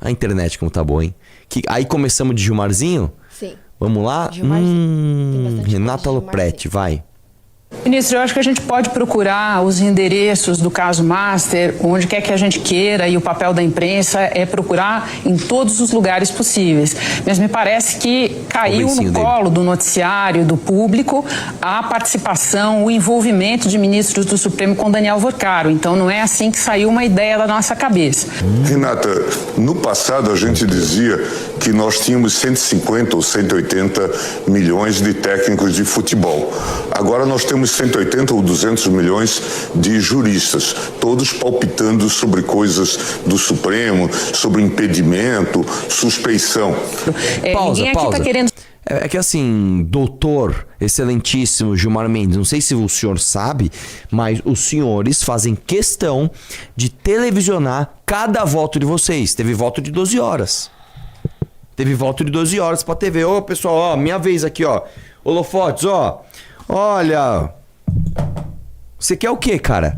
A internet como tá boa, hein? Aí começamos de Gilmarzinho? Sim. Vamos lá? Renata Lopretti, vai. Ministro, eu acho que a gente pode procurar os endereços do caso Master, onde quer que a gente queira, e o papel da imprensa é procurar em todos os lugares possíveis. Mas me parece que caiu no colo do noticiário, do público, a participação, o envolvimento de ministros do Supremo com Daniel Vorcaro. Então não é assim que saiu uma ideia da nossa cabeça. Renata, no passado a gente dizia que nós tínhamos 150 ou 180 milhões de técnicos de futebol. Agora nós temos 180 ou 200 milhões de juristas, todos palpitando sobre coisas do Supremo, sobre impedimento, suspeição. Pausa. Tá querendo... É que assim, doutor, excelentíssimo Gilmar Mendes, não sei se o senhor sabe, mas os senhores fazem questão de televisionar cada voto de vocês. Teve voto de 12 horas. Teve voto de 12 horas pra TV. Ô, pessoal, ó, minha vez aqui, ó. Holofotes, ó. Olha, você quer o quê, cara?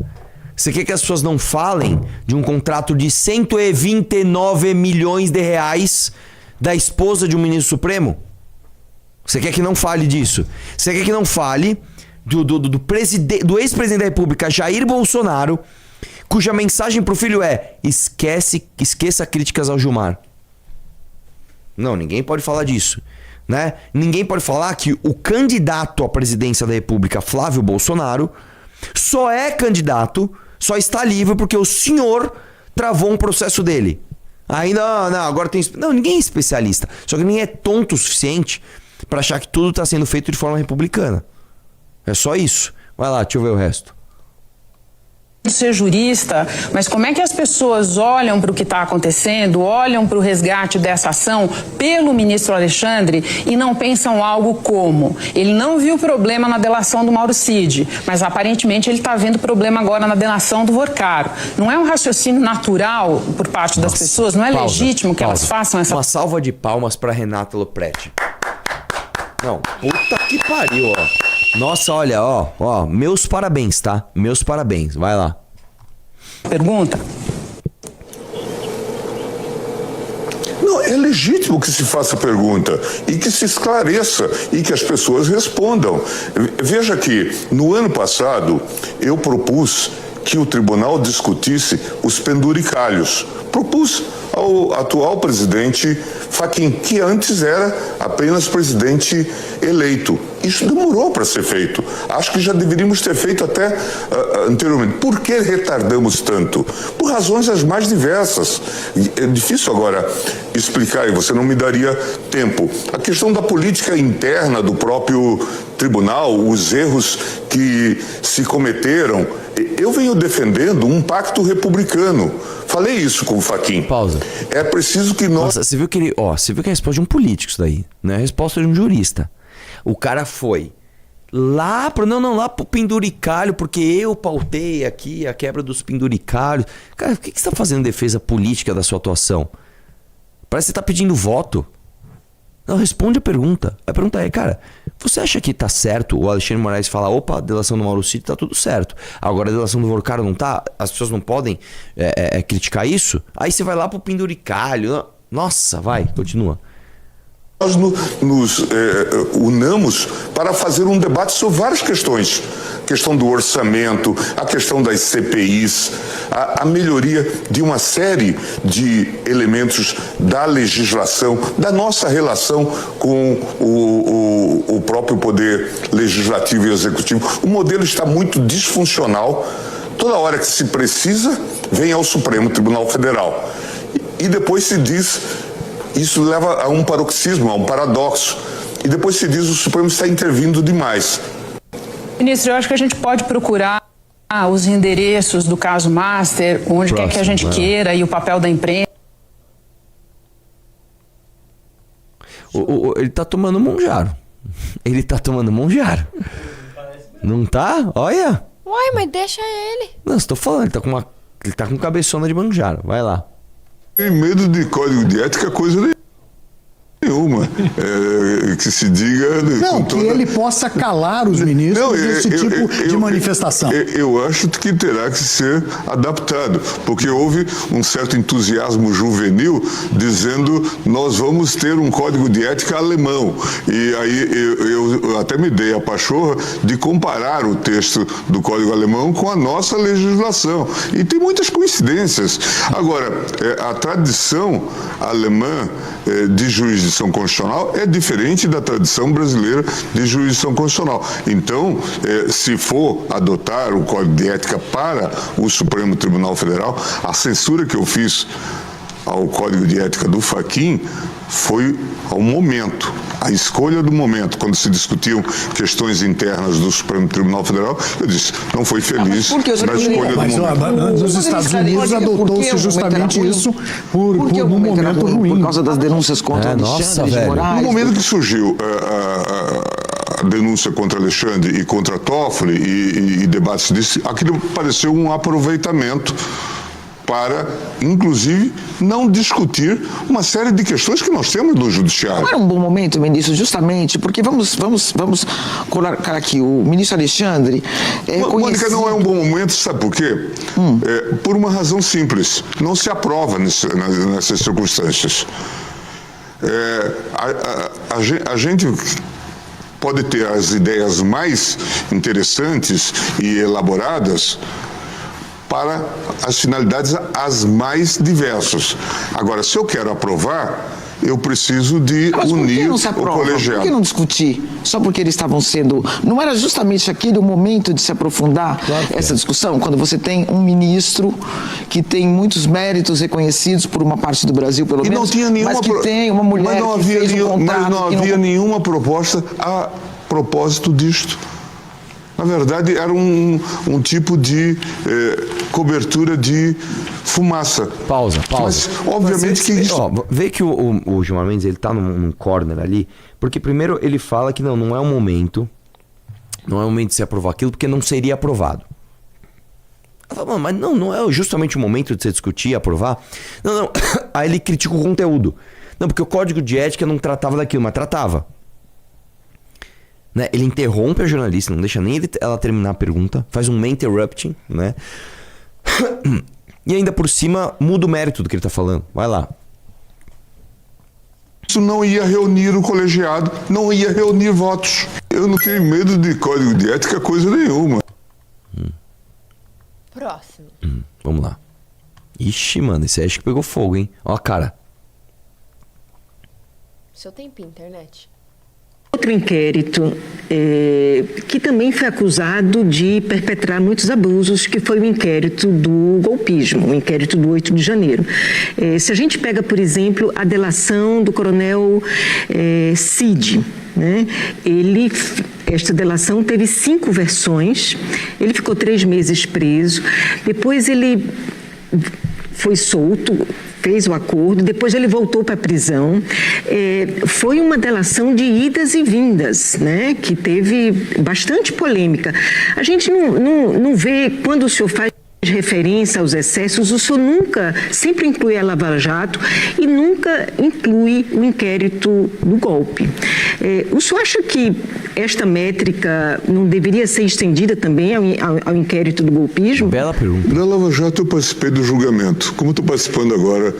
Você quer que as pessoas não falem de um contrato de 129 milhões de reais da esposa de um ministro supremo? Você quer que não fale disso? Você quer que não fale do ex-presidente da República, Jair Bolsonaro, cuja mensagem pro filho é: esqueça críticas ao Gilmar. Não, ninguém pode falar disso. Né? Ninguém pode falar que o candidato à presidência da República, Flávio Bolsonaro, só é candidato, só está livre porque o senhor travou um processo dele. Aí não, agora tem... Não, ninguém é especialista. Só que ninguém é tonto o suficiente para achar que tudo está sendo feito de forma republicana. É só isso. Vai lá, deixa eu ver o resto. Ser jurista, mas como é que as pessoas olham para o que está acontecendo, olham para o resgate dessa ação pelo ministro Alexandre e não pensam algo como: ele não viu problema na delação do Mauro Cid, mas aparentemente ele está vendo problema agora na delação do Vorcaro. Não é um raciocínio natural por parte das pessoas? Não é legítimo que elas façam essa... Uma salva de palmas para Renata Lopretti. Não, puta que pariu, ó. Nossa, olha, ó, meus parabéns, tá? Meus parabéns, vai lá. Pergunta? Não, é legítimo que se faça pergunta e que se esclareça e que as pessoas respondam. Veja que no ano passado eu propus que o tribunal discutisse os penduricalhos. Propus ao atual presidente Fachin, que antes era apenas presidente eleito. Isso demorou para ser feito. Acho que já deveríamos ter feito até anteriormente. Por que retardamos tanto? Por razões as mais diversas. É difícil agora explicar, e você não me daria tempo. A questão da política interna do próprio tribunal, os erros que se cometeram. Eu venho defendendo um pacto republicano. Falei isso com o Fachin. Pausa. É preciso que nós... Nossa, você viu que ele... você viu que é a resposta de um político isso daí. Não é a resposta de um jurista. O cara foi lá pro... Não, lá pro penduricalho, porque eu pautei aqui a quebra dos penduricalhos. Cara, o que você tá fazendo em defesa política da sua atuação? Parece que você tá pedindo voto. Não, responde a pergunta. A pergunta é, cara, você acha que tá certo o Alexandre Moraes falar: opa, a delação do Mauro Cid tá tudo certo, agora a delação do Vorcaro não tá? As pessoas não podem criticar isso? Aí você vai lá pro penduricalho. Nossa, vai, continua. Nós nos unamos para fazer um debate sobre várias questões. A questão do orçamento, a questão das CPIs, a melhoria de uma série de elementos da legislação, da nossa relação com o próprio poder legislativo e executivo. O modelo está muito disfuncional. Toda hora que se precisa, vem ao Supremo Tribunal Federal. E depois se diz... Isso leva a um paroxismo, a um paradoxo. E depois se diz: o Supremo está intervindo demais. Ministro, eu acho que a gente pode procurar os endereços do caso Master, onde quer que a gente queira, e o papel da imprensa. Ele tá tomando Monjaro. Ele tá tomando Monjaro. Não tá? Olha. Uai, mas deixa ele. Não, estou falando, ele tá com cabeçona de Monjaro. Vai lá. Tem medo de código de ética, coisa nenhuma que se diga... Não, que ele possa calar os ministros desse tipo de manifestação. Eu acho que terá que ser adaptado, porque houve um certo entusiasmo juvenil dizendo nós vamos ter um código de ética alemão. E aí eu até me dei a pachorra de comparar o texto do código alemão com a nossa legislação. E tem muitas coincidências. Agora, a tradição alemã de jurisdição constitucional é diferente da tradição brasileira de jurisdição constitucional. Então, se for adotar o Código de Ética para o Supremo Tribunal Federal, a censura que eu fiz ao Código de Ética do Fachin foi ao momento, a escolha do momento, quando se discutiam questões internas do Supremo Tribunal Federal, eu disse, não foi feliz na escolha do momento. Nos Estados Unidos adotou-se justamente isso por um momento ruim. Por causa das denúncias contra Alexandre de Moraes. No momento que surgiu a denúncia contra Alexandre e contra Toffoli e debates disso, aquilo pareceu um aproveitamento para, inclusive, não discutir uma série de questões que nós temos no judiciário. Não era um bom momento, ministro, justamente, porque vamos colocar aqui, o ministro Alexandre... Mônica, não é um bom momento, sabe por quê? Por uma razão simples, não se aprova nessas circunstâncias. A gente pode ter as ideias mais interessantes e elaboradas para as finalidades as mais diversas. Agora, se eu quero aprovar, eu preciso de unir o colegiado. Por que não discutir? Só porque eles estavam sendo... Não era justamente aquele o momento de se aprofundar essa discussão? Quando você tem um ministro que tem muitos méritos reconhecidos por uma parte do Brasil, pelo menos, mas que tem uma mulher que fez um contrato... Mas não havia nenhuma proposta a propósito disto. Na verdade, era um tipo de cobertura de fumaça. Pausa. Mas, obviamente, vê que o Gilmar Mendes, ele tá num corner ali, porque primeiro ele fala que não é um momento de se aprovar aquilo, porque não seria aprovado. Eu falo, mas não é justamente o momento de se discutir e aprovar? Não. Aí ele critica o conteúdo. Não, porque o Código de Ética não tratava daquilo, mas tratava. Né? Ele interrompe a jornalista, não deixa nem ela terminar a pergunta, faz um main interrupting, né? E ainda por cima muda o mérito do que ele tá falando. Vai lá. Isso não ia reunir o colegiado, não ia reunir votos. Eu não tenho medo de código de ética, coisa nenhuma. Próximo. Vamos lá. Ixi, mano, esse aí acho que pegou fogo, hein? Ó a cara. Seu tempinho, internet. Outro inquérito que também foi acusado de perpetrar muitos abusos, que foi o inquérito do golpismo, o inquérito do 8 de janeiro. Se a gente pega, por exemplo, a delação do coronel Cid, né? Esta delação teve 5 versões, ele ficou 3 meses preso, depois ele foi solto, fez o acordo, depois ele voltou para a prisão. Foi uma delação de idas e vindas, né, que teve bastante polêmica. A gente não vê, quando o senhor faz referência aos excessos, o senhor sempre inclui a Lava Jato e nunca inclui o inquérito do golpe. O senhor acha que esta métrica não deveria ser estendida também ao inquérito do golpismo? Bela pergunta. Na Lava Jato eu participei do julgamento. Como estou participando agora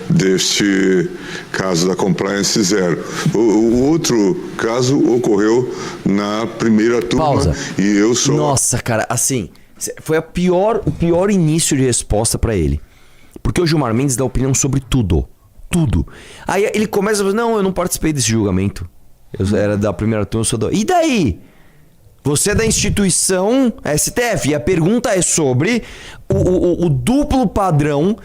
deste caso da Compliance Zero. O outro caso ocorreu na primeira turma. Pausa. E eu sou... Nossa, cara, assim... Foi o pior início de resposta pra ele. Porque o Gilmar Mendes dá opinião sobre tudo. Tudo. Aí ele começa a falar, não, eu não participei desse julgamento. Eu era da primeira turma, eu sou do... E daí? Você é da instituição STF. E a pergunta é sobre o duplo padrão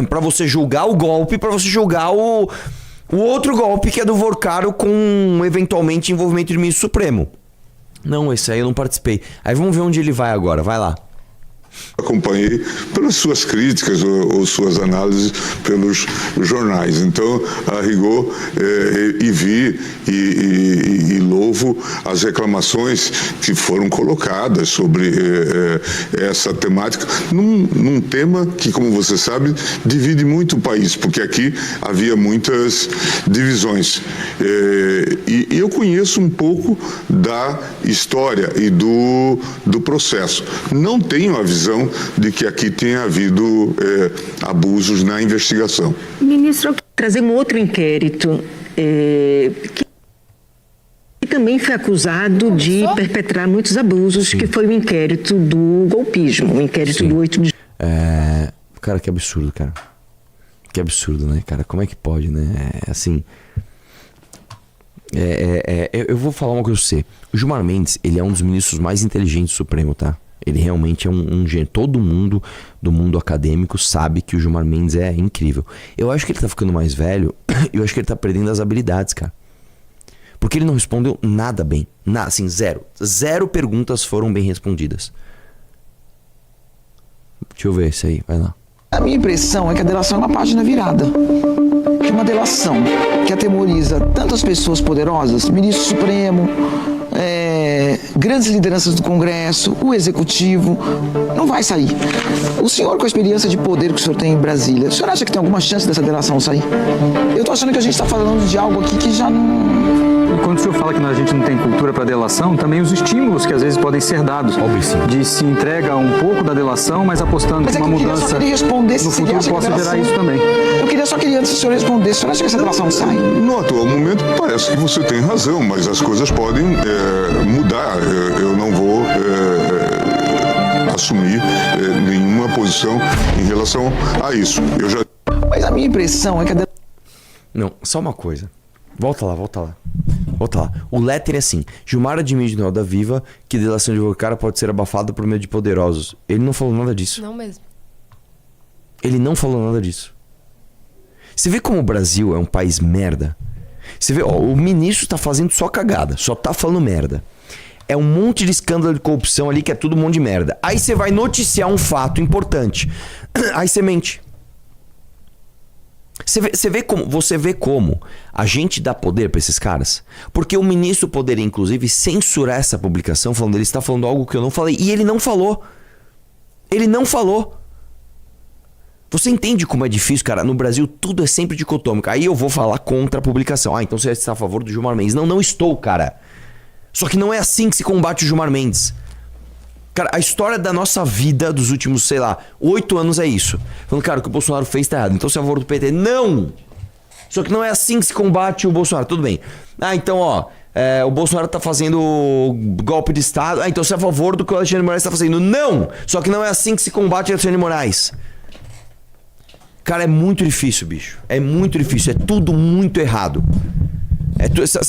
pra você julgar o golpe, pra você julgar o outro golpe que é do Vorcaro com eventualmente envolvimento do ministro Supremo. Não, esse aí eu não participei. Aí vamos ver onde ele vai agora. Vai lá. Acompanhei pelas suas críticas ou suas análises pelos jornais. Então, a rigor, e vi e louvo as reclamações que foram colocadas sobre essa temática, num tema que, como você sabe, divide muito o país, porque aqui havia muitas divisões. E eu conheço um pouco da história e do processo. Não tenho a visão de que aqui tenha havido abusos na investigação. Ministro, trazer um outro inquérito que também foi acusado de perpetrar muitos abusos, que foi o inquérito do golpismo, o inquérito do 8 de janeiro. Cara, que absurdo, cara. Que absurdo, né, cara? Como é que pode, né? Assim... eu vou falar uma coisa pra você. O Gilmar Mendes, ele é um dos ministros mais inteligentes do Supremo, tá? Ele realmente é um gênio. Todo mundo do mundo acadêmico sabe que o Gilmar Mendes é incrível. Eu acho que ele tá ficando mais velho. Eu acho que ele tá perdendo as habilidades, cara. Porque ele não respondeu nada bem. Nada, assim, zero. Zero perguntas foram bem respondidas. Deixa eu ver isso aí, vai lá. A minha impressão é que a delação é uma página virada. Que uma delação que atemoriza tantas pessoas poderosas, ministro Supremo, grandes lideranças do Congresso, o Executivo, não vai sair. O senhor, com a experiência de poder que o senhor tem em Brasília, o senhor acha que tem alguma chance dessa delação sair? Eu tô achando que a gente está falando de algo aqui que já não... E quando o senhor fala que a gente não tem cultura para delação, também os estímulos que às vezes podem ser dados. De se entrega um pouco da delação, mas apostando que uma mudança no futuro possa gerar isso também. Eu só queria antes que o senhor respondesse. O senhor acha que essa delação sai? No atual momento parece que você tem razão, mas as coisas podem mudar. Eu não vou assumir nenhuma posição em relação a isso. Mas a minha impressão é que Não, só uma coisa. Volta lá. O letter é assim: Gilmar admite no Roda Viva que delação de cara pode ser abafada por meio de poderosos. Ele não falou nada disso. Não mesmo. Ele não falou nada disso. Você vê como o Brasil é um país merda? Você vê, o ministro tá fazendo só cagada, só tá falando merda. É um monte de escândalo de corrupção ali que é tudo um monte de merda. Aí você vai noticiar um fato importante. Aí você mente. Você vê como a gente dá poder pra esses caras? Porque o ministro poderia, inclusive, censurar essa publicação, falando ele está falando algo que eu não falei. E ele não falou. Ele não falou. Você entende como é difícil, cara? No Brasil tudo é sempre dicotômico. Aí eu vou falar contra a publicação. Então você está a favor do Gilmar Mendes. Não estou, cara. Só que não é assim que se combate o Gilmar Mendes. Cara, a história da nossa vida dos últimos, 8 anos é isso. Falando, cara, o que o Bolsonaro fez tá errado. Então você é a favor do PT. Não! Só que não é assim que se combate o Bolsonaro. Tudo bem. Então, o Bolsonaro tá fazendo golpe de Estado. Então você é a favor do que o Alexandre de Moraes tá fazendo. Não! Só que não é assim que se combate o Alexandre de Moraes. Cara, é muito difícil, bicho. É muito difícil. É tudo muito errado.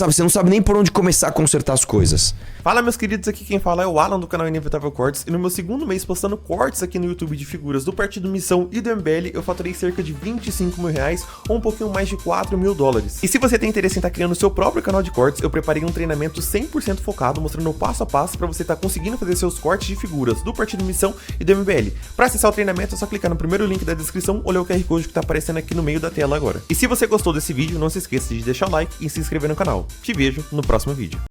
Você não sabe nem por onde começar a consertar as coisas. Fala, meus queridos, aqui quem fala é o Alan do canal Inevitável Cortes. E no meu segundo mês postando cortes aqui no YouTube de figuras do Partido Missão e do MBL, eu faturei cerca de 25 mil reais ou um pouquinho mais de 4 mil dólares. E se você tem interesse em estar criando o seu próprio canal de cortes, eu preparei um treinamento 100% focado, mostrando o passo a passo para você estar conseguindo fazer seus cortes de figuras do Partido Missão e do MBL. Para acessar o treinamento é só clicar no primeiro link da descrição ou ler o QR Code que tá aparecendo aqui no meio da tela agora. E se você gostou desse vídeo, não se esqueça de deixar o like e se inscrever no canal. Te vejo no próximo vídeo.